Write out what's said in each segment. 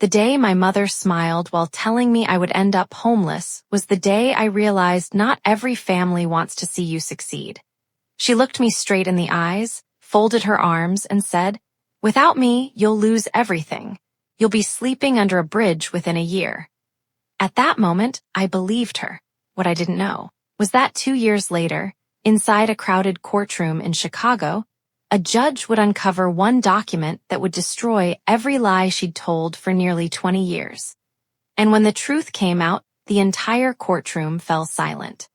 The day my mother smiled while telling me I would end up homeless was the day I realized not every family wants to see you succeed. She looked me straight in the eyes, folded her arms, and said, "Without me, you'll lose everything. You'll be sleeping under a bridge within a year." At that moment, I believed her. What I didn't know was that 2 years later, inside a crowded courtroom in Chicago, a judge would uncover one document that would destroy every lie she'd told for nearly 20 years. And when the truth came out, the entire courtroom fell silent.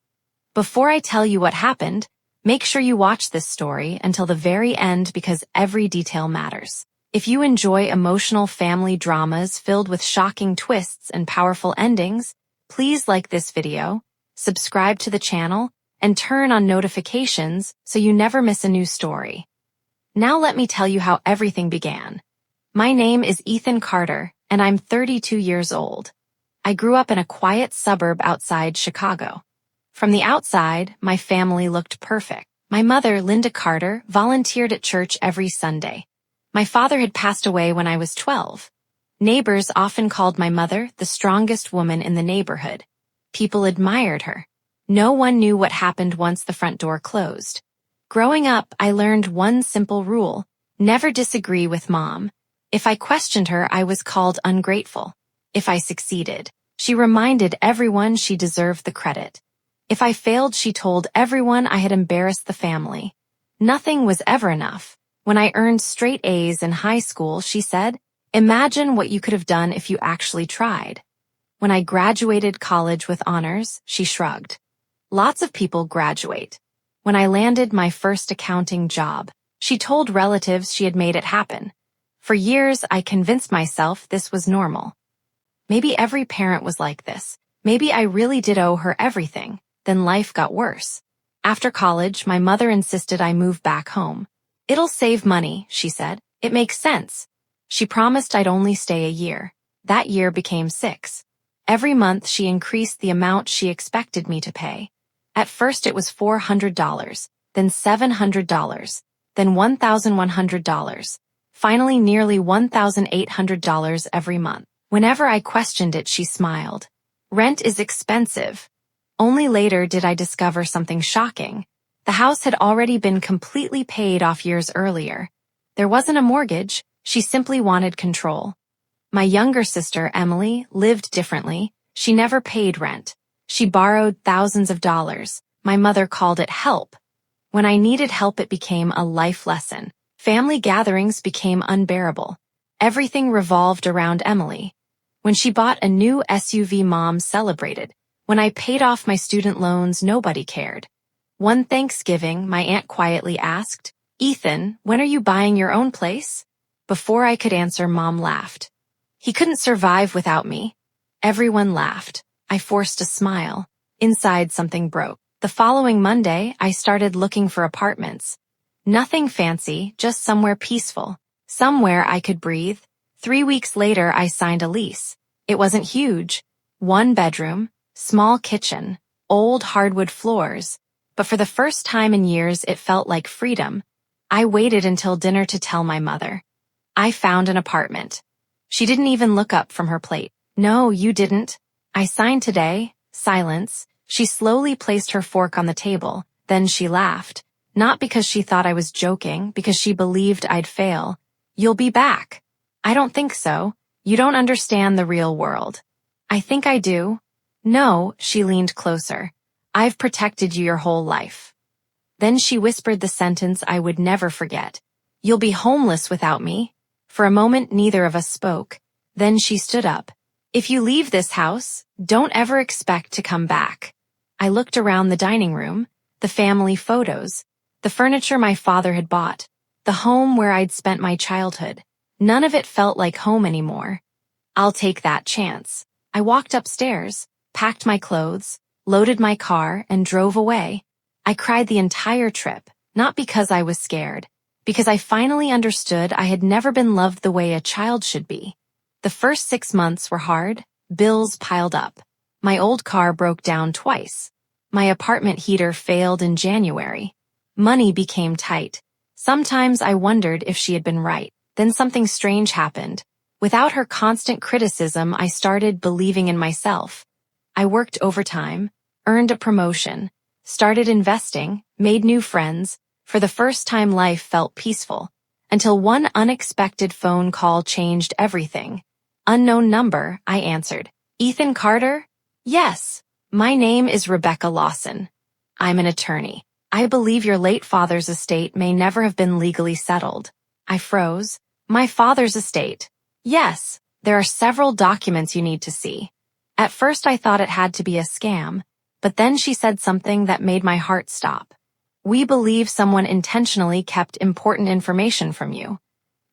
Before I tell you what happened, make sure you watch this story until the very end because every detail matters. If you enjoy emotional family dramas filled with shocking twists and powerful endings, please like this video, subscribe to the channel, and turn on notifications so you never miss a new story. Now let me tell you how everything began. My name is Ethan Carter, and I'm 32 years old. I grew up in a quiet suburb outside Chicago. From the outside, my family looked perfect. My mother, Linda Carter, volunteered at church every Sunday. My father had passed away when I was 12. Neighbors often called my mother the strongest woman in the neighborhood. People admired her. No one knew what happened once the front door closed. Growing up, I learned one simple rule: never disagree with Mom. If I questioned her, I was called ungrateful. If I succeeded, she reminded everyone she deserved the credit. If I failed, she told everyone I had embarrassed the family. Nothing was ever enough. When I earned straight A's in high school, she said, "Imagine what you could have done if you actually tried." When I graduated college with honors, she shrugged. Lots of people graduate. When I landed my first accounting job, she told relatives she had made it happen. For years, I convinced myself this was normal. Maybe every parent was like this. Maybe I really did owe her everything. Then life got worse. After college, my mother insisted I move back home. "It'll save money," she said. "It makes sense." She promised I'd only stay a year. That year became 6. Every month she increased the amount she expected me to pay. At first it was $400, then $700, then $1,100, finally nearly $1,800 every month. Whenever I questioned it, she smiled. Rent is expensive. Only later did I discover something shocking. The house had already been completely paid off years earlier. There wasn't a mortgage, she simply wanted control. My younger sister, Emily, lived differently. She never paid rent. She borrowed thousands of dollars. My mother called it help. When I needed help, it became a life lesson. Family gatherings became unbearable. Everything revolved around Emily. When she bought a new SUV, Mom celebrated. When I paid off my student loans, nobody cared. One Thanksgiving, my aunt quietly asked, "Ethan, when are you buying your own place?" Before I could answer, Mom laughed. "He couldn't survive without me." Everyone laughed. I forced a smile. Inside, something broke. The following Monday, I started looking for apartments. Nothing fancy, just somewhere peaceful. Somewhere I could breathe. 3 weeks later, I signed a lease. It wasn't huge. 1 bedroom, small kitchen, old hardwood floors. But for the first time in years, it felt like freedom. I waited until dinner to tell my mother. I found an apartment. She didn't even look up from her plate. "No, you didn't." "I signed today." Silence. She slowly placed her fork on the table. Then she laughed. Not because she thought I was joking, because she believed I'd fail. "You'll be back." "I don't think so. You don't understand the real world." "I think I do." "No," she leaned closer. "I've protected you your whole life." Then she whispered the sentence I would never forget. "You'll be homeless without me." For a moment, neither of us spoke. Then she stood up. "If you leave this house, don't ever expect to come back." I looked around the dining room, the family photos, the furniture my father had bought, the home where I'd spent my childhood. None of it felt like home anymore. "I'll take that chance." I walked upstairs, packed my clothes, loaded my car, and drove away. I cried the entire trip, not because I was scared, because I finally understood I had never been loved the way a child should be. The first 6 months were hard. Bills piled up. My old car broke down twice. My apartment heater failed in January. Money became tight. Sometimes I wondered if she had been right. Then something strange happened. Without her constant criticism, I started believing in myself. I worked overtime, earned a promotion, started investing, made new friends. For the first time, life felt peaceful, until one unexpected phone call changed everything. Unknown number, I answered. Ethan Carter? Yes. My name is Rebecca Lawson. I'm an attorney. I believe your late father's estate may never have been legally settled. I froze. My father's estate? Yes. There are several documents you need to see. At first I thought it had to be a scam, but then she said something that made my heart stop. We believe someone intentionally kept important information from you.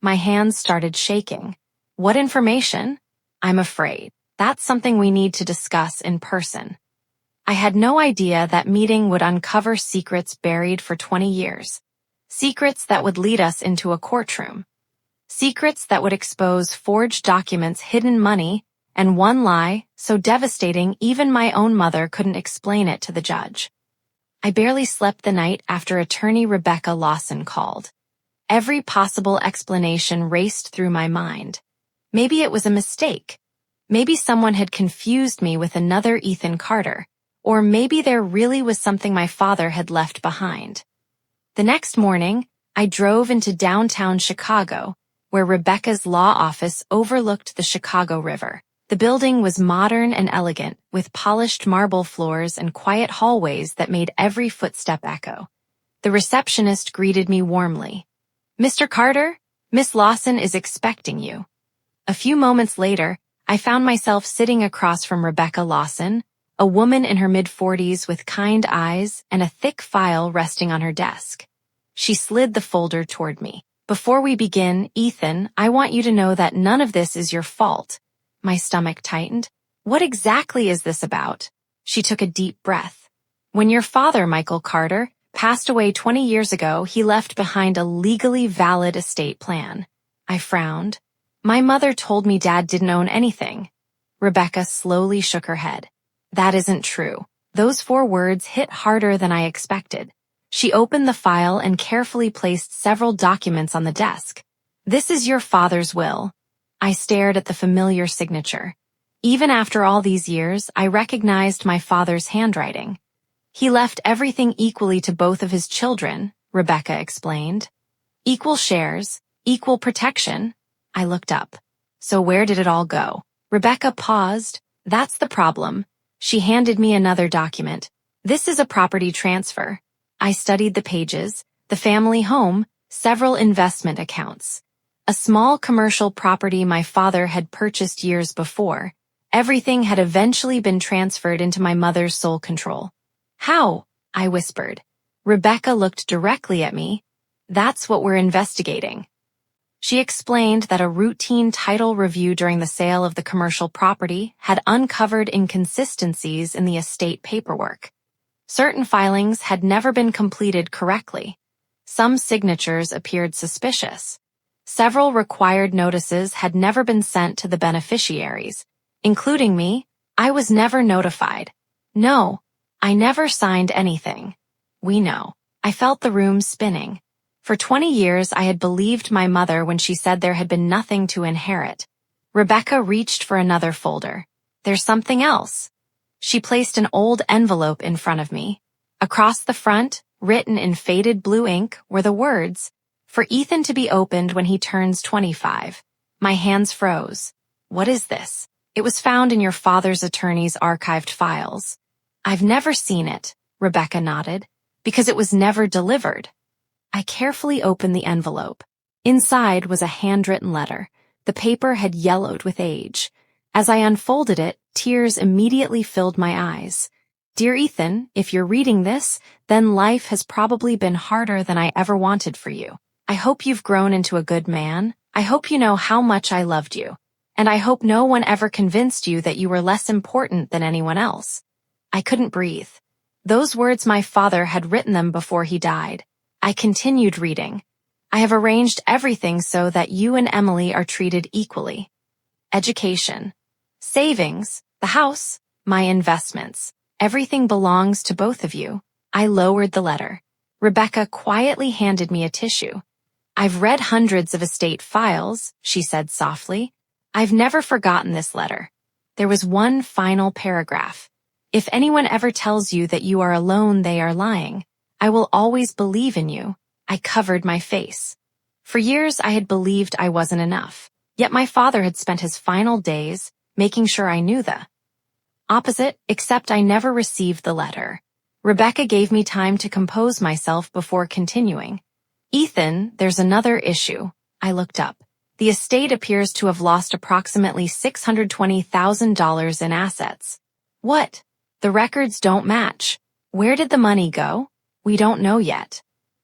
My hands started shaking. What information? I'm afraid. That's something we need to discuss in person. I had no idea that meeting would uncover secrets buried for 20 years. Secrets that would lead us into a courtroom. Secrets that would expose forged documents, hidden money, and one lie so devastating even my own mother couldn't explain it to the judge. I barely slept the night after attorney Rebecca Lawson called. Every possible explanation raced through my mind. Maybe it was a mistake. Maybe someone had confused me with another Ethan Carter. Or maybe there really was something my father had left behind. The next morning, I drove into downtown Chicago, where Rebecca's law office overlooked the Chicago River. The building was modern and elegant, with polished marble floors and quiet hallways that made every footstep echo. The receptionist greeted me warmly. Mr. Carter, Miss Lawson is expecting you. A few moments later, I found myself sitting across from Rebecca Lawson, a woman in her mid-40s with kind eyes and a thick file resting on her desk. She slid the folder toward me. Before we begin, Ethan, I want you to know that none of this is your fault. My stomach tightened. What exactly is this about? She took a deep breath. When your father, Michael Carter, passed away 20 years ago, he left behind a legally valid estate plan. I frowned. My mother told me Dad didn't own anything. Rebecca slowly shook her head. That isn't true. Those 4 words hit harder than I expected. She opened the file and carefully placed several documents on the desk. This is your father's will. I stared at the familiar signature. Even after all these years, I recognized my father's handwriting. He left everything equally to both of his children, Rebecca explained. Equal shares, equal protection. I looked up. So where did it all go? Rebecca paused. That's the problem. She handed me another document. This is a property transfer. I studied the pages, the family home, several investment accounts. A small commercial property my father had purchased years before. Everything had eventually been transferred into my mother's sole control. How? I whispered. Rebecca looked directly at me. That's what we're investigating. She explained that a routine title review during the sale of the commercial property had uncovered inconsistencies in the estate paperwork. Certain filings had never been completed correctly. Some signatures appeared suspicious. Several required notices had never been sent to the beneficiaries, including me. I was never notified. No, I never signed anything. We know. I felt the room spinning. For 20 years, I had believed my mother when she said there had been nothing to inherit. Rebecca reached for another folder. There's something else. She placed an old envelope in front of me. Across the front, written in faded blue ink, were the words, "For Ethan to be opened when he turns 25. My hands froze. What is this? It was found in your father's attorney's archived files. I've never seen it, Rebecca nodded, because it was never delivered. I carefully opened the envelope. Inside was a handwritten letter. The paper had yellowed with age. As I unfolded it, tears immediately filled my eyes. Dear Ethan, if you're reading this, then life has probably been harder than I ever wanted for you. I hope you've grown into a good man. I hope you know how much I loved you. And I hope no one ever convinced you that you were less important than anyone else. I couldn't breathe. Those words, my father had written them before he died. I continued reading. I have arranged everything so that you and Emily are treated equally. Education, savings, the house, my investments. Everything belongs to both of you. I lowered the letter. Rebecca quietly handed me a tissue. I've read hundreds of estate files, she said softly. I've never forgotten this letter. There was one final paragraph. If anyone ever tells you that you are alone, they are lying. I will always believe in you. I covered my face. For years, I had believed I wasn't enough. Yet my father had spent his final days making sure I knew the opposite, except I never received the letter. Rebecca gave me time to compose myself before continuing. Ethan, there's another issue. I looked up. The estate appears to have lost approximately $620,000 in assets. What? The records don't match. Where did the money go? We don't know yet.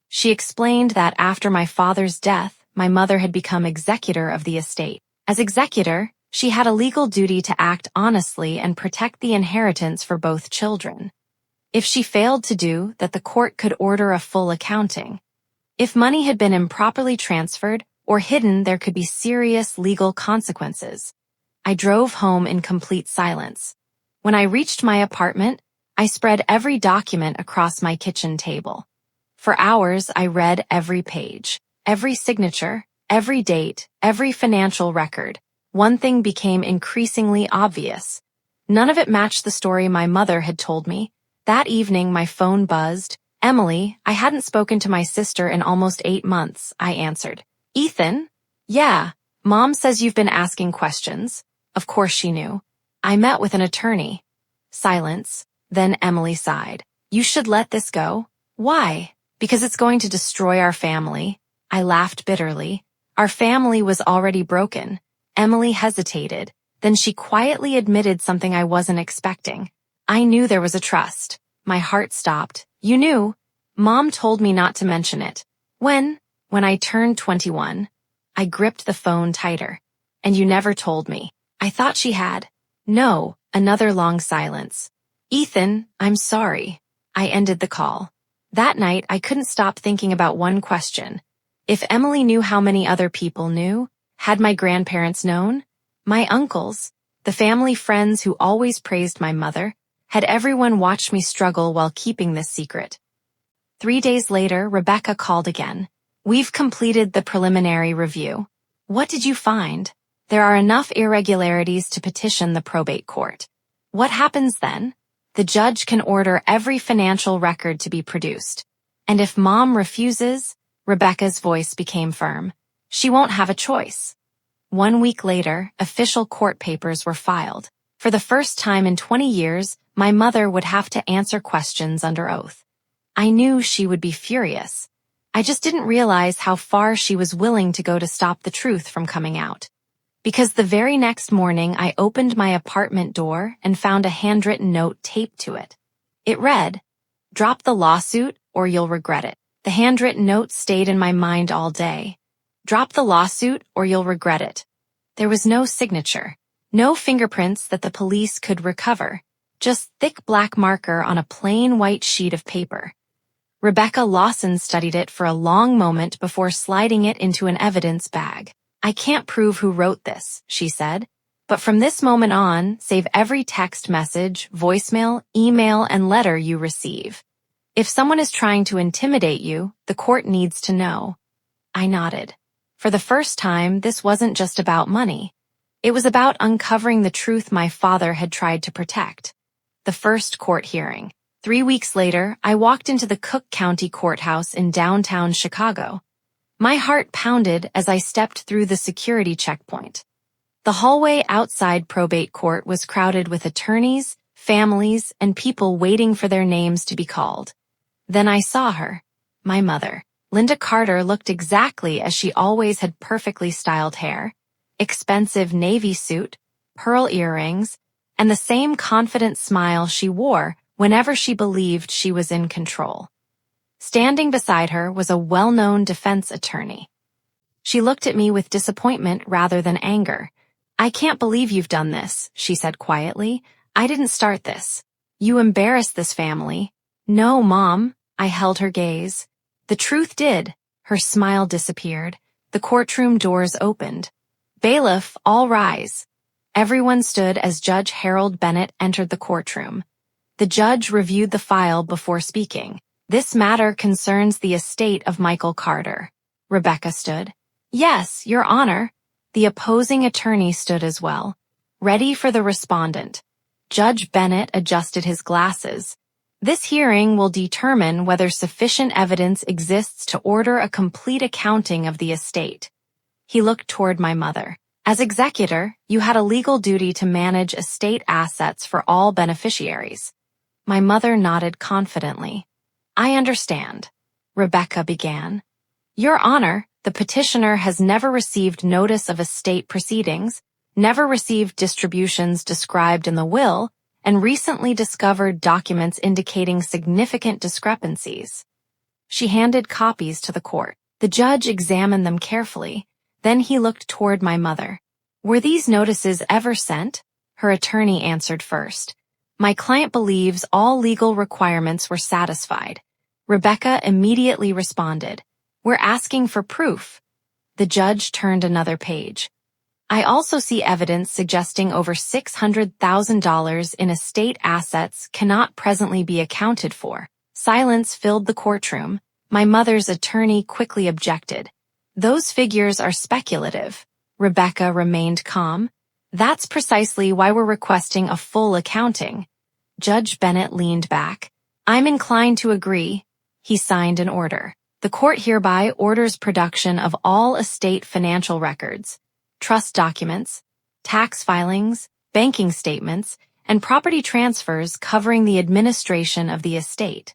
She explained that after my father's death, my mother had become executor of the estate. As executor, she had a legal duty to act honestly and protect the inheritance for both children. If she failed to do that, the court could order a full accounting. If money had been improperly transferred or hidden, there could be serious legal consequences. I drove home in complete silence. When I reached my apartment, I spread every document across my kitchen table. For hours, I read every page, every signature, every date, every financial record. One thing became increasingly obvious. None of it matched the story my mother had told me. That evening, my phone buzzed. Emily, I hadn't spoken to my sister in almost 8 months, I answered. Ethan? Yeah, Mom says you've been asking questions. Of course she knew. I met with an attorney. Silence. Then Emily sighed. You should let this go. Why? Because it's going to destroy our family. I laughed bitterly. Our family was already broken. Emily hesitated. Then she quietly admitted something I wasn't expecting. I knew there was a trust. My heart stopped. You knew? Mom told me not to mention it. When I turned 21. I gripped the phone tighter. And you never told me. I thought she had. No, another long silence. Ethan, I'm sorry. I ended the call. That night, I couldn't stop thinking about one question. If Emily knew how many other people knew, had my grandparents known? My uncles? The family friends who always praised my mother? Had everyone watched me struggle while keeping this secret? 3 days later, Rebecca called again. We've completed the preliminary review. What did you find? There are enough irregularities to petition the probate court. What happens then? The judge can order every financial record to be produced. And if Mom refuses, Rebecca's voice became firm. She won't have a choice. 1 week later, official court papers were filed. For the first time in 20 years, my mother would have to answer questions under oath. I knew she would be furious. I just didn't realize how far she was willing to go to stop the truth from coming out. Because the very next morning, I opened my apartment door and found a handwritten note taped to it. It read, "Drop the lawsuit or you'll regret it." The handwritten note stayed in my mind all day. Drop the lawsuit or you'll regret it. There was no signature, no fingerprints that the police could recover, just thick black marker on a plain white sheet of paper. Rebecca Lawson studied it for a long moment before sliding it into an evidence bag. I can't prove who wrote this, she said, but from this moment on, save every text message, voicemail, email, and letter you receive. If someone is trying to intimidate you, the court needs to know. I nodded. For the first time, this wasn't just about money. It was about uncovering the truth my father had tried to protect. The first court hearing. 3 weeks later, I walked into the Cook County Courthouse in downtown Chicago. My heart pounded as I stepped through the security checkpoint. The hallway outside probate court was crowded with attorneys, families, and people waiting for their names to be called. Then I saw her, my mother. Linda Carter looked exactly as she always had: perfectly styled hair, expensive navy suit, pearl earrings, and the same confident smile she wore whenever she believed she was in control. Standing beside her was a well-known defense attorney. She looked at me with disappointment rather than anger. I can't believe you've done this, she said quietly. I didn't start this. You embarrassed this family. No, Mom, I held her gaze. The truth did. Her smile disappeared. The courtroom doors opened. Bailiff, all rise. Everyone stood as Judge Harold Bennett entered the courtroom. The judge reviewed the file before speaking. This matter concerns the estate of Michael Carter. Rebecca stood. Yes, Your Honor. The opposing attorney stood as well, ready for the respondent. Judge Bennett adjusted his glasses. This hearing will determine whether sufficient evidence exists to order a complete accounting of the estate. He looked toward my mother. As executor, you had a legal duty to manage estate assets for all beneficiaries. My mother nodded confidently. I understand. Rebecca began. Your Honor, the petitioner has never received notice of estate proceedings, never received distributions described in the will, and recently discovered documents indicating significant discrepancies. She handed copies to the court. The judge examined them carefully. Then he looked toward my mother. Were these notices ever sent? Her attorney answered first. My client believes all legal requirements were satisfied. Rebecca immediately responded. We're asking for proof. The judge turned another page. I also see evidence suggesting over $600,000 in estate assets cannot presently be accounted for. Silence filled the courtroom. My mother's attorney quickly objected. Those figures are speculative. Rebecca remained calm. That's precisely why we're requesting a full accounting. Judge Bennett leaned back. I'm inclined to agree. He signed an order. The court hereby orders production of all estate financial records, trust documents, tax filings, banking statements, and property transfers covering the administration of the estate.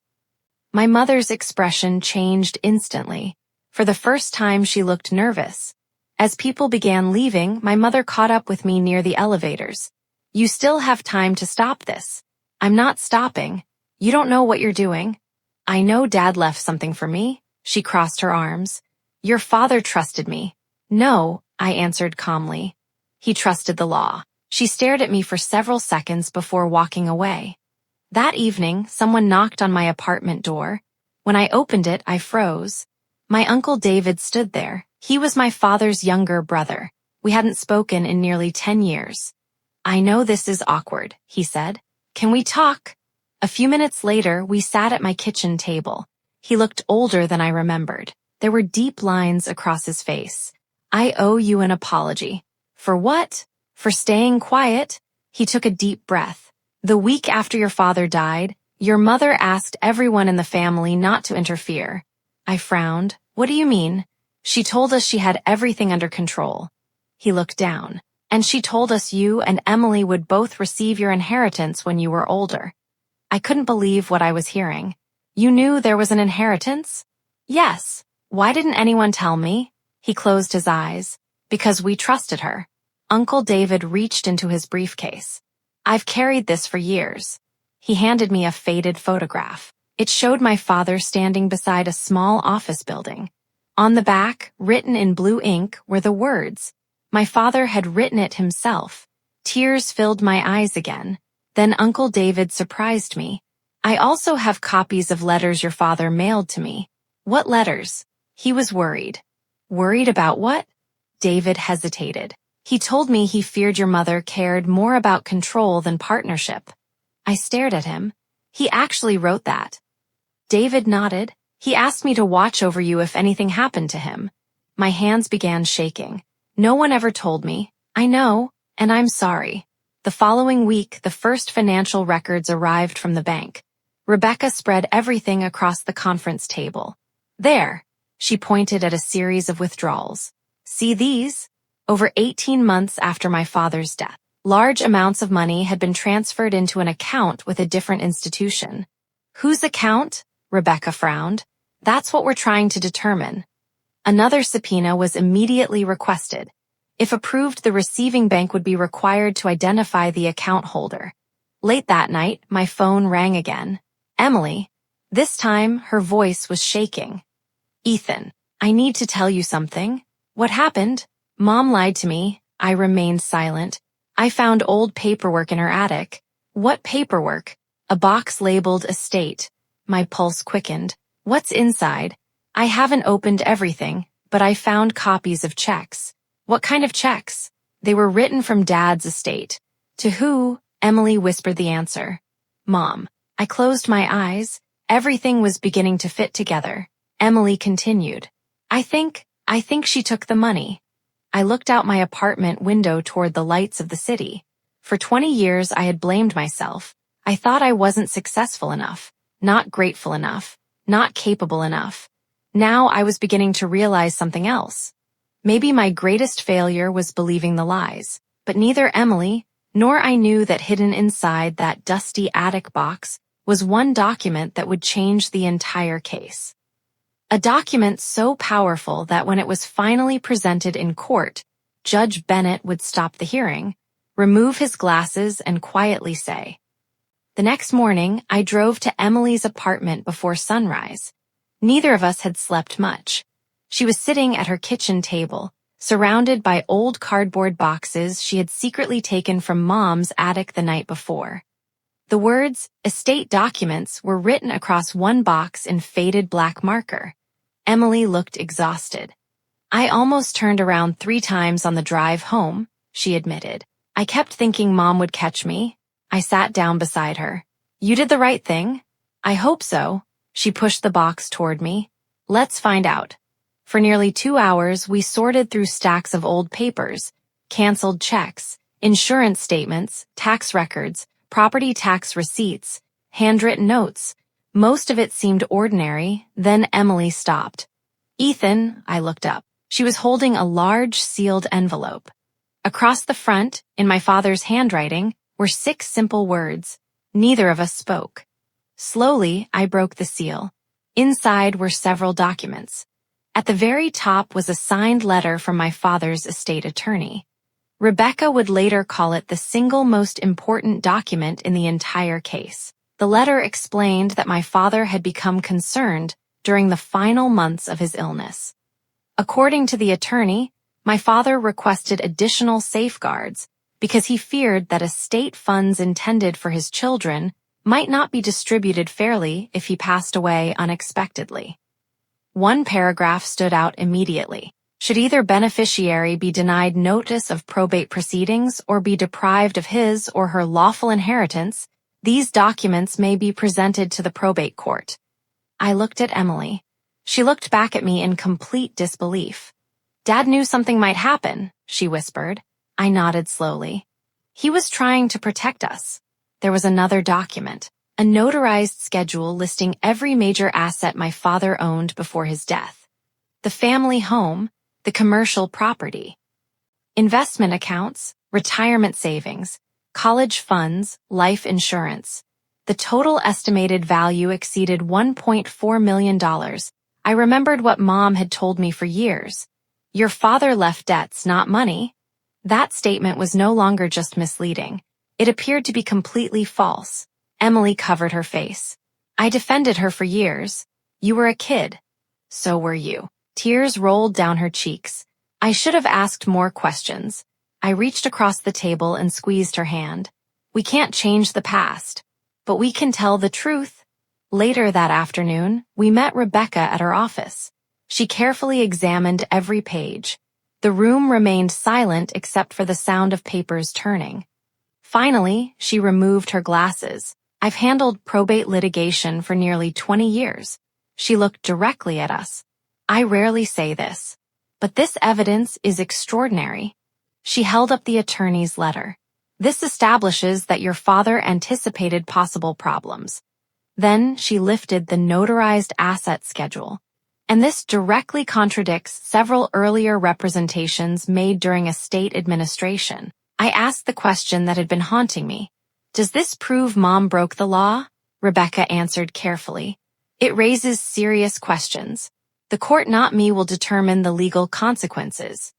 My mother's expression changed instantly. For the first time, she looked nervous. As people began leaving, my mother caught up with me near the elevators. You still have time to stop this. I'm not stopping. You don't know what you're doing. I know Dad left something for me. She crossed her arms. Your father trusted me. No, I answered calmly. He trusted the law. She stared at me for several seconds before walking away. That evening, someone knocked on my apartment door. When I opened it, I froze. My Uncle David stood there. He was my father's younger brother. We hadn't spoken in nearly 10 years. I know this is awkward, he said. Can we talk? A few minutes later, we sat at my kitchen table. He looked older than I remembered. There were deep lines across his face. I owe you an apology. For what? For staying quiet? He took a deep breath. The week after your father died, your mother asked everyone in the family not to interfere. I frowned. What do you mean? She told us she had everything under control. He looked down. And she told us you and Emily would both receive your inheritance when you were older. I couldn't believe what I was hearing. You knew there was an inheritance? Yes. Why didn't anyone tell me? He closed his eyes. Because we trusted her. Uncle David reached into his briefcase. I've carried this for years. He handed me a faded photograph. It showed my father standing beside a small office building. On the back, written in blue ink, were the words. My father had written it himself. Tears filled my eyes again. Then Uncle David surprised me. I also have copies of letters your father mailed to me. What letters? He was worried. Worried about what? David hesitated. He told me he feared your mother cared more about control than partnership. I stared at him. He actually wrote that. David nodded. He asked me to watch over you if anything happened to him. My hands began shaking. No one ever told me. I know, and I'm sorry. The following week, the first financial records arrived from the bank. Rebecca spread everything across the conference table. There, she pointed at a series of withdrawals. See these? Over 18 months after my father's death, large amounts of money had been transferred into an account with a different institution. Whose account? Rebecca frowned. That's what we're trying to determine. Another subpoena was immediately requested. If approved, the receiving bank would be required to identify the account holder. Late that night, my phone rang again. Emily. This time, her voice was shaking. Ethan, I need to tell you something. What happened? Mom lied to me. I remained silent. I found old paperwork in her attic. What paperwork? A box labeled estate. My pulse quickened. What's inside? I haven't opened everything, but I found copies of checks. What kind of checks? They were written from Dad's estate. To who? Emily whispered the answer. Mom. I closed my eyes. Everything was beginning to fit together. Emily continued. I think she took the money. I looked out my apartment window toward the lights of the city. For 20 years, I had blamed myself. I thought I wasn't successful enough, not grateful enough, not capable enough. Now I was beginning to realize something else. Maybe my greatest failure was believing the lies, but neither Emily nor I knew that hidden inside that dusty attic box was one document that would change the entire case. A document so powerful that when it was finally presented in court, Judge Bennett would stop the hearing, remove his glasses, and quietly say, "The next morning, I drove to Emily's apartment before sunrise. Neither of us had slept much. She was sitting at her kitchen table, surrounded by old cardboard boxes she had secretly taken from Mom's attic the night before. The words, estate documents, were written across one box in faded black marker. Emily looked exhausted. "I almost turned around 3 times on the drive home," she admitted. "I kept thinking Mom would catch me." I sat down beside her. "You did the right thing?" "I hope so." She pushed the box toward me. "Let's find out." For nearly 2 hours, we sorted through stacks of old papers, canceled checks, insurance statements, tax records, property tax receipts, handwritten notes. Most of it seemed ordinary. Then Emily stopped. "Ethan," I looked up. She was holding a large sealed envelope. Across the front, in my father's handwriting, were 6 simple words. Neither of us spoke. Slowly, I broke the seal. Inside were several documents. At the very top was a signed letter from my father's estate attorney. Rebecca would later call it the single most important document in the entire case. The letter explained that my father had become concerned during the final months of his illness. According to the attorney, my father requested additional safeguards because he feared that estate funds intended for his children might not be distributed fairly if he passed away unexpectedly. One paragraph stood out immediately. Should either beneficiary be denied notice of probate proceedings or be deprived of his or her lawful inheritance, these documents may be presented to the probate court. I looked at Emily. She looked back at me in complete disbelief. "Dad knew something might happen," she whispered. I nodded slowly. "He was trying to protect us." There was another document, a notarized schedule listing every major asset my father owned before his death. The family home, the commercial property, investment accounts, retirement savings, college funds, life insurance. The total estimated value exceeded $1.4 million. I remembered what Mom had told me for years. "Your father left debts, not money." That statement was no longer just misleading. It appeared to be completely false. Emily covered her face. "I defended her for years. You were a kid. So were you." Tears rolled down her cheeks. I should have asked more questions. I reached across the table and squeezed her hand. "We can't change the past, but we can tell the truth." Later that afternoon, we met Rebecca at her office. She carefully examined every page. The room remained silent except for the sound of papers turning. Finally, she removed her glasses. "I've handled probate litigation for nearly 20 years. She looked directly at us. "I rarely say this, but this evidence is extraordinary." She held up the attorney's letter. "This establishes that your father anticipated possible problems." Then she lifted the notarized asset schedule. "And this directly contradicts several earlier representations made during estate administration." I asked the question that had been haunting me. "Does this prove Mom broke the law?" Rebecca answered carefully. "It raises serious questions. The court, not me, will determine the legal consequences."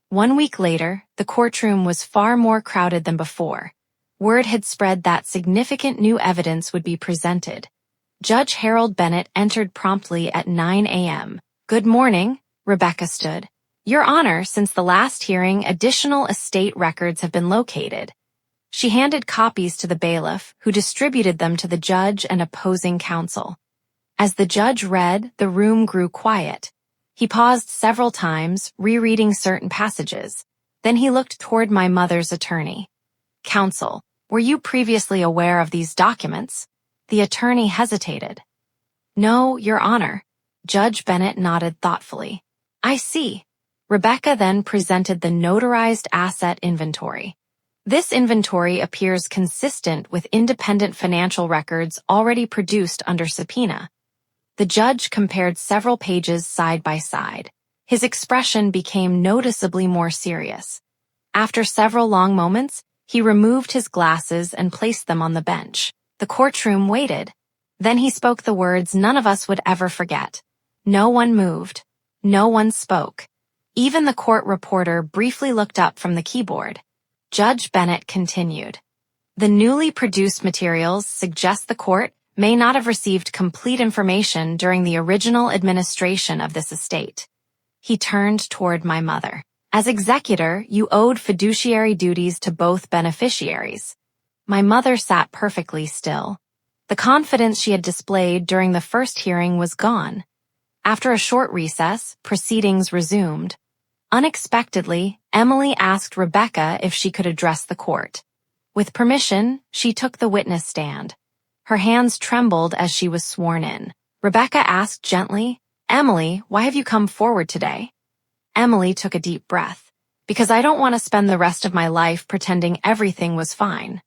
1 week later, the courtroom was far more crowded than before. Word had spread that significant new evidence would be presented. Judge Harold Bennett entered promptly at 9 a.m. "Good morning," Rebecca stood. "Your Honor, since the last hearing, additional estate records have been located." She handed copies to the bailiff, who distributed them to the judge and opposing counsel. As the judge read, the room grew quiet. He paused several times, rereading certain passages. Then he looked toward my mother's attorney. "Counsel, were you previously aware of these documents?" The attorney hesitated. "No, Your Honor." Judge Bennett nodded thoughtfully. "I see. Rebecca then presented the notarized asset inventory. This inventory appears consistent with independent financial records already produced under subpoena. The judge compared several pages side by side. His expression became noticeably more serious. After several long moments, he removed his glasses and placed them on the bench. The courtroom waited. Then he spoke the words none of us would ever forget. No one moved. No one spoke. Even the court reporter briefly looked up from the keyboard. Judge Bennett continued. The newly produced materials suggest the court may not have received complete information during the original administration of this estate. He turned toward my mother. As executor, you owed fiduciary duties to both beneficiaries. My mother sat perfectly still. The confidence she had displayed during the first hearing was gone. After a short recess, proceedings resumed. Unexpectedly, Emily asked Rebecca if she could address the court. With permission, she took the witness stand. Her hands trembled as she was sworn in. Rebecca asked gently, "Emily, why have you come forward today?" Emily took a deep breath. "Because I don't want to spend the rest of my life pretending everything was fine."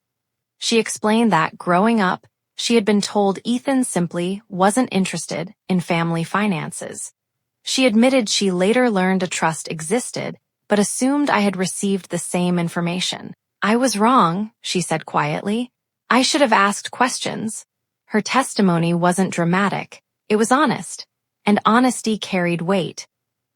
She explained that, growing up, she had been told Ethan simply wasn't interested in family finances. She admitted she later learned a trust existed, but assumed I had received the same information. "I was wrong," she said quietly. "I should have asked questions." Her testimony wasn't dramatic. It was honest, and honesty carried weight.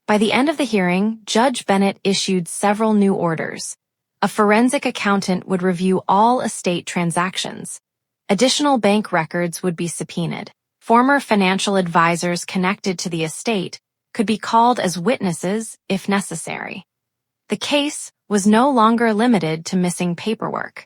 By the end of the hearing, Judge Bennett issued several new orders. A forensic accountant would review all estate transactions. Additional bank records would be subpoenaed. Former financial advisors connected to the estate could be called as witnesses if necessary. The case was no longer limited to missing paperwork.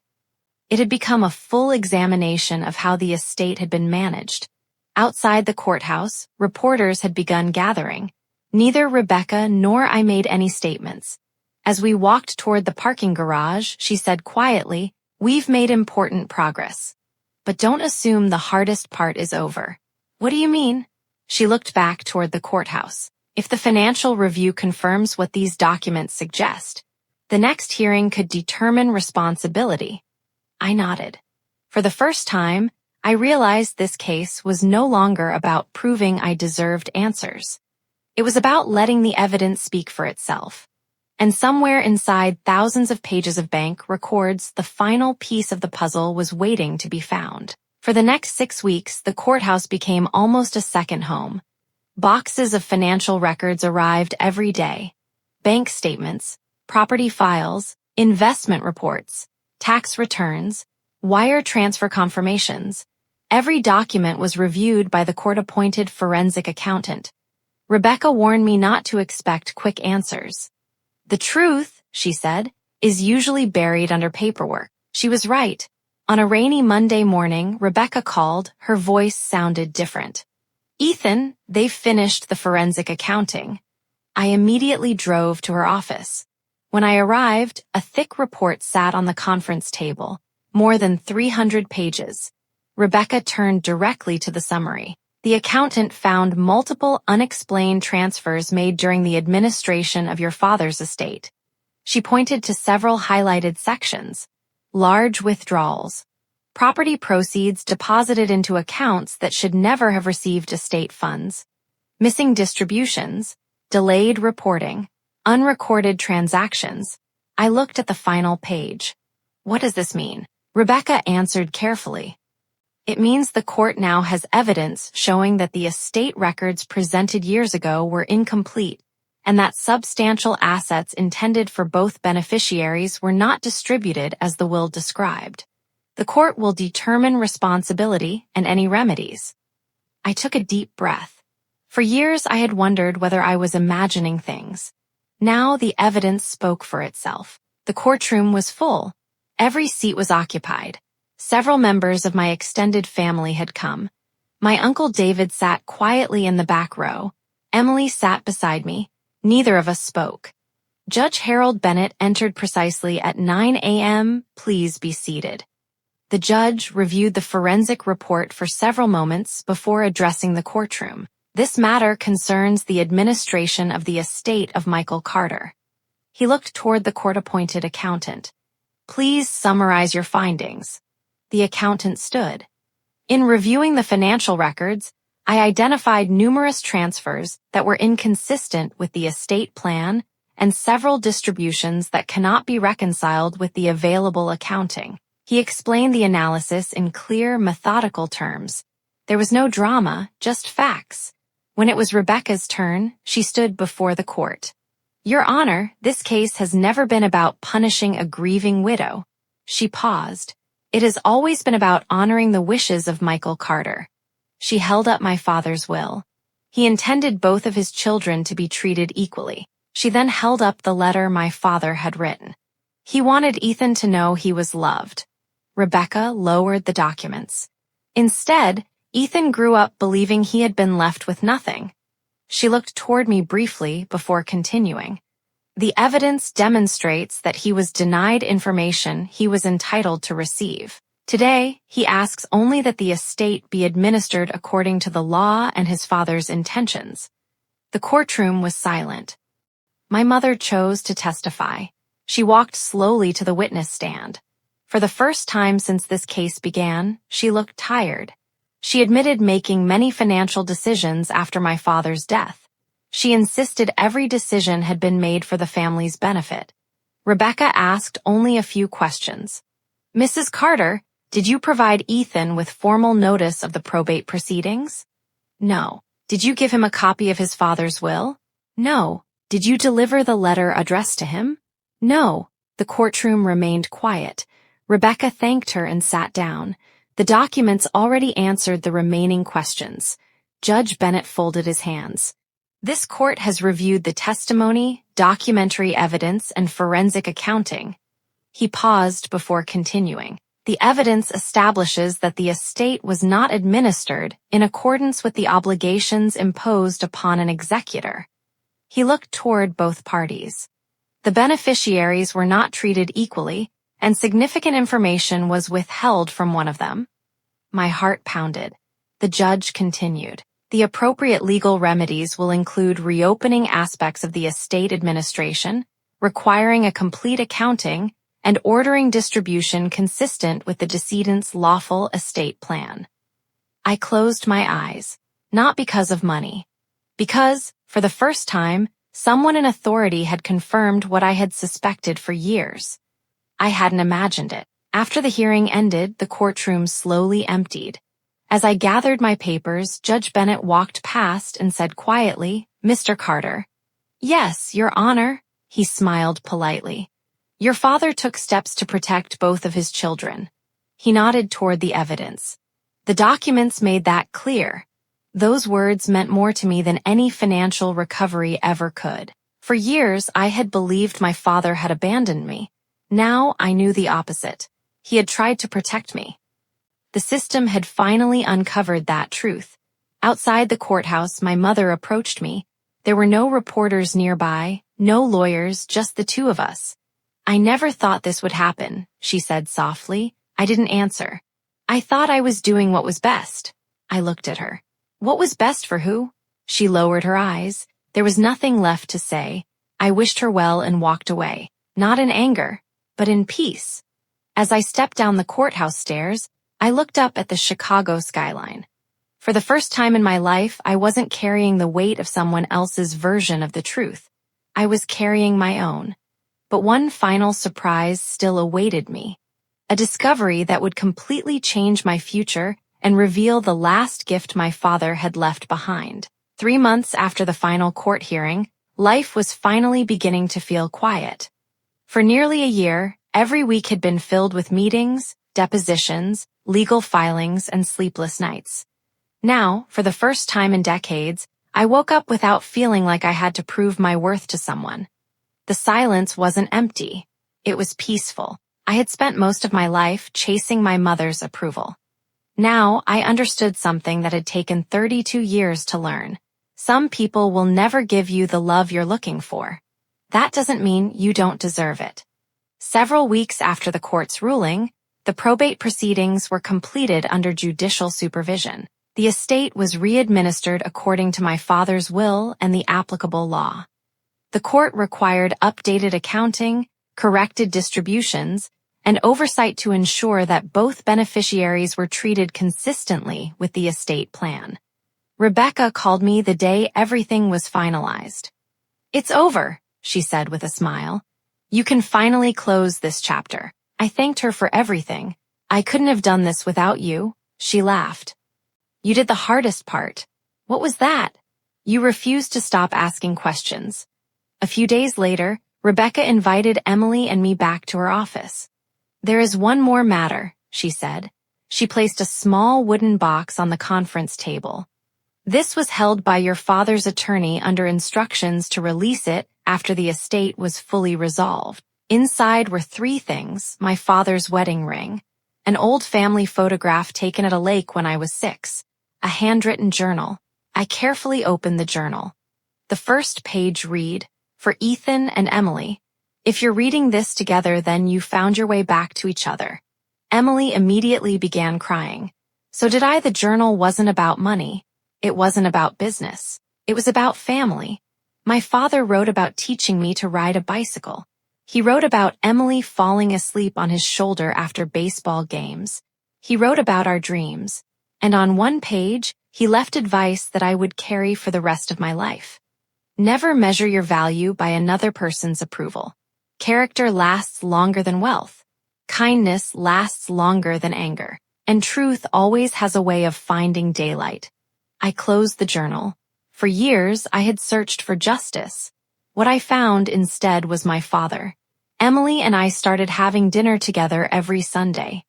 It had become a full examination of how the estate had been managed. Outside the courthouse, reporters had begun gathering. Neither Rebecca nor I made any statements. As we walked toward the parking garage, she said quietly, "We've made important progress. But don't assume the hardest part is over." "What do you mean?" She looked back toward the courthouse. "If the financial review confirms what these documents suggest, the next hearing could determine responsibility." I nodded. For the first time, I realized this case was no longer about proving I deserved answers. It was about letting the evidence speak for itself. And somewhere inside thousands of pages of bank records, the final piece of the puzzle was waiting to be found. For the next 6 weeks, the courthouse became almost a second home. Boxes of financial records arrived every day. Bank statements, property files, investment reports, tax returns, wire transfer confirmations. Every document was reviewed by the court-appointed forensic accountant. Rebecca warned me not to expect quick answers. "The truth," she said, "is usually buried under paperwork." She was right. On a rainy Monday morning, Rebecca called. Her voice sounded different. "Ethan, they've finished the forensic accounting." I immediately drove to her office. When I arrived, a thick report sat on the conference table, more than 300 pages. Rebecca turned directly to the summary. The accountant found multiple unexplained transfers made during the administration of your father's estate. She pointed to several highlighted sections. Large withdrawals. Property proceeds deposited into accounts that should never have received estate funds. Missing distributions. Delayed reporting. Unrecorded transactions. I looked at the final page. "What does this mean?" Rebecca answered carefully. "It means the court now has evidence showing that the estate records presented years ago were incomplete, and that substantial assets intended for both beneficiaries were not distributed as the will described. The court will determine responsibility and any remedies." I took a deep breath. For years I had wondered whether I was imagining things. Now the evidence spoke for itself. The courtroom was full. Every seat was occupied. Several members of my extended family had come. My Uncle David sat quietly in the back row. Emily sat beside me. Neither of us spoke. Judge Harold Bennett entered precisely at 9 a.m. "Please be seated." The judge reviewed the forensic report for several moments before addressing the courtroom. This matter concerns the administration of the estate of Michael Carter. He looked toward the court-appointed accountant. Please summarize your findings. The accountant stood. In reviewing the financial records, I identified numerous transfers that were inconsistent with the estate plan and several distributions that cannot be reconciled with the available accounting. He explained the analysis in clear, methodical terms. There was no drama, just facts. When it was Rebecca's turn, she stood before the court. Your Honor, this case has never been about punishing a grieving widow. She paused. It has always been about honoring the wishes of Michael Carter. She held up my father's will. He intended both of his children to be treated equally. She then held up the letter my father had written. He wanted Ethan to know he was loved. Rebecca lowered the documents. Instead, Ethan grew up believing he had been left with nothing. She looked toward me briefly before continuing. The evidence demonstrates that he was denied information he was entitled to receive. Today, he asks only that the estate be administered according to the law and his father's intentions. The courtroom was silent. My mother chose to testify. She walked slowly to the witness stand. For the first time since this case began, she looked tired. She admitted making many financial decisions after my father's death. She insisted every decision had been made for the family's benefit. Rebecca asked only a few questions. Mrs. Carter, did you provide Ethan with formal notice of the probate proceedings? No. Did you give him a copy of his father's will? No. Did you deliver the letter addressed to him? No. The courtroom remained quiet. Rebecca thanked her and sat down. The documents already answered the remaining questions. Judge Bennett folded his hands. This court has reviewed the testimony, documentary evidence, and forensic accounting. He paused before continuing. The evidence establishes that the estate was not administered in accordance with the obligations imposed upon an executor. He looked toward both parties. The beneficiaries were not treated equally, and significant information was withheld from one of them. My heart pounded. The judge continued. The appropriate legal remedies will include reopening aspects of the estate administration, requiring a complete accounting, and ordering distribution consistent with the decedent's lawful estate plan. I closed my eyes, not because of money. Because, for the first time, someone in authority had confirmed what I had suspected for years. I hadn't imagined it. After the hearing ended, the courtroom slowly emptied. As I gathered my papers, Judge Bennett walked past and said quietly, Mr. Carter. Yes, Your Honor, he smiled politely. Your father took steps to protect both of his children. He nodded toward the evidence. The documents made that clear. Those words meant more to me than any financial recovery ever could. For years, I had believed my father had abandoned me. Now I knew the opposite. He had tried to protect me. The system had finally uncovered that truth. Outside the courthouse, my mother approached me. There were no reporters nearby, no lawyers, just the two of us. I never thought this would happen, she said softly. I didn't answer. I thought I was doing what was best. I looked at her. What was best for who? She lowered her eyes. There was nothing left to say. I wished her well and walked away, not in anger, but in peace. As I stepped down the courthouse stairs, I looked up at the Chicago skyline. For the first time in my life, I wasn't carrying the weight of someone else's version of the truth. I was carrying my own. But one final surprise still awaited me. A discovery that would completely change my future and reveal the last gift my father had left behind. 3 months after the final court hearing, life was finally beginning to feel quiet. For nearly a year, every week had been filled with meetings, depositions, legal filings, and sleepless nights. Now, for the first time in decades, I woke up without feeling like I had to prove my worth to someone. The silence wasn't empty. It was peaceful. I had spent most of my life chasing my mother's approval. Now, I understood something that had taken 32 years to learn. Some people will never give you the love you're looking for. That doesn't mean you don't deserve it. Several weeks after the court's ruling, the probate proceedings were completed under judicial supervision. The estate was re-administered according to my father's will and the applicable law. The court required updated accounting, corrected distributions, and oversight to ensure that both beneficiaries were treated consistently with the estate plan. Rebecca called me the day everything was finalized. "It's over," she said with a smile. "You can finally close this chapter." I thanked her for everything. "I couldn't have done this without you," she laughed. "You did the hardest part." "What was that?" "You refused to stop asking questions." A few days later, Rebecca invited Emily and me back to her office. "There is one more matter," she said. She placed a small wooden box on the conference table. "This was held by your father's attorney under instructions to release it after the estate was fully resolved. Inside were three things: my father's wedding ring, an old family photograph taken at a lake when I was 6, a handwritten journal." I carefully opened the journal. The first page read, "For Ethan and Emily. If you're reading this together, then you found your way back to each other." Emily immediately began crying. So did I. The journal wasn't about money. It wasn't about business. It was about family. My father wrote about teaching me to ride a bicycle. He wrote about Emily falling asleep on his shoulder after baseball games. He wrote about our dreams. And on one page, he left advice that I would carry for the rest of my life. Never measure your value by another person's approval. Character lasts longer than wealth. Kindness lasts longer than anger. And truth always has a way of finding daylight. I closed the journal. For years, I had searched for justice. What I found instead was my father. Emily and I started having dinner together every Sunday.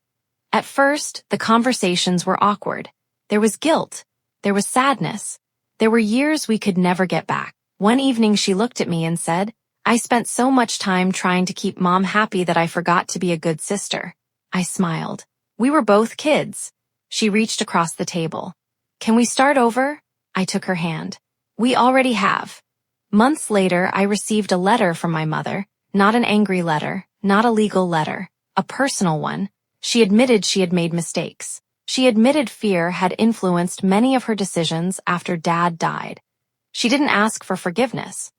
At first, the conversations were awkward. There was guilt. There was sadness. There were years we could never get back. One evening she looked at me and said, "I spent so much time trying to keep Mom happy that I forgot to be a good sister." I smiled. We were both kids. She reached across the table. "Can we start over?" I took her hand. "We already have." Months later, I received a letter from my mother, not an angry letter, not a legal letter, a personal one. She admitted she had made mistakes. She admitted fear had influenced many of her decisions after Dad died. She didn't ask for forgiveness.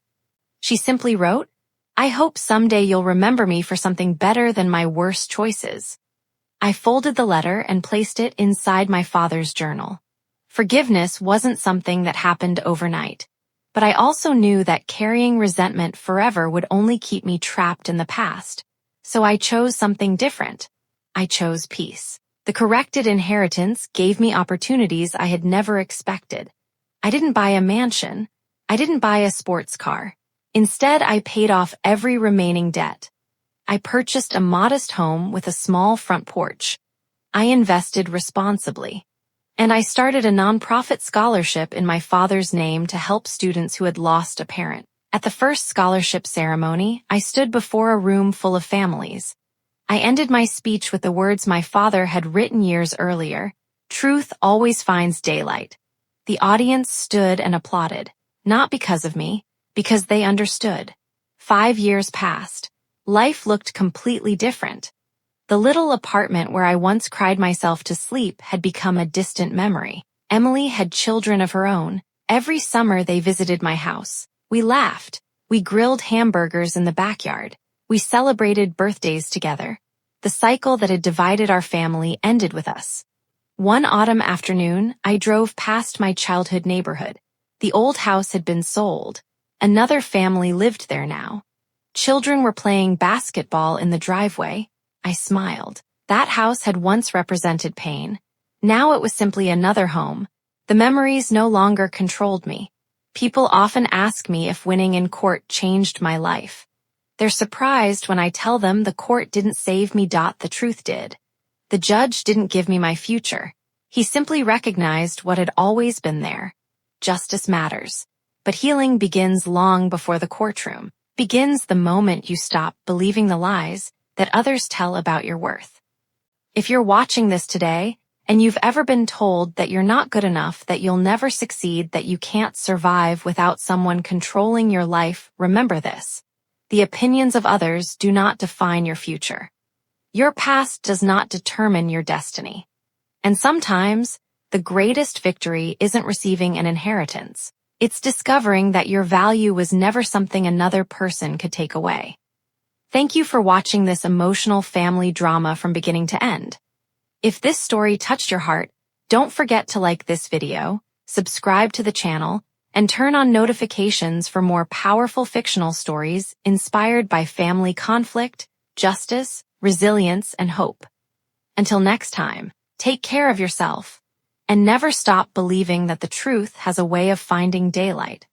She simply wrote, "I hope someday you'll remember me for something better than my worst choices." I folded the letter and placed it inside my father's journal. Forgiveness wasn't something that happened overnight. But I also knew that carrying resentment forever would only keep me trapped in the past. So I chose something different. I chose peace. The corrected inheritance gave me opportunities I had never expected. I didn't buy a mansion. I didn't buy a sports car. Instead, I paid off every remaining debt. I purchased a modest home with a small front porch. I invested responsibly. And I started a nonprofit scholarship in my father's name to help students who had lost a parent. At the first scholarship ceremony, I stood before a room full of families. I ended my speech with the words my father had written years earlier, "Truth always finds daylight." The audience stood and applauded, not because of me, because they understood. 5 years passed. Life looked completely different. The little apartment where I once cried myself to sleep had become a distant memory. Emily had children of her own. Every summer they visited my house. We laughed. We grilled hamburgers in the backyard. We celebrated birthdays together. The cycle that had divided our family ended with us. One autumn afternoon, I drove past my childhood neighborhood. The old house had been sold. Another family lived there now. Children were playing basketball in the driveway. I smiled. That house had once represented pain. Now it was simply another home. The memories no longer controlled me. People often ask me if winning in court changed my life. They're surprised when I tell them the court didn't save me. The truth did. The judge didn't give me my future. He simply recognized what had always been there. Justice matters. But healing begins long before the courtroom. Begins the moment you stop believing the lies that others tell about your worth. If you're watching this today, and you've ever been told that you're not good enough, that you'll never succeed, that you can't survive without someone controlling your life, remember this. The opinions of others do not define your future. Your past does not determine your destiny. And sometimes, the greatest victory isn't receiving an inheritance. It's discovering that your value was never something another person could take away. Thank you for watching this emotional family drama from beginning to end. If this story touched your heart, don't forget to like this video, subscribe to the channel, and turn on notifications for more powerful fictional stories inspired by family conflict, justice, resilience, and hope. Until next time, take care of yourself, and never stop believing that the truth has a way of finding daylight.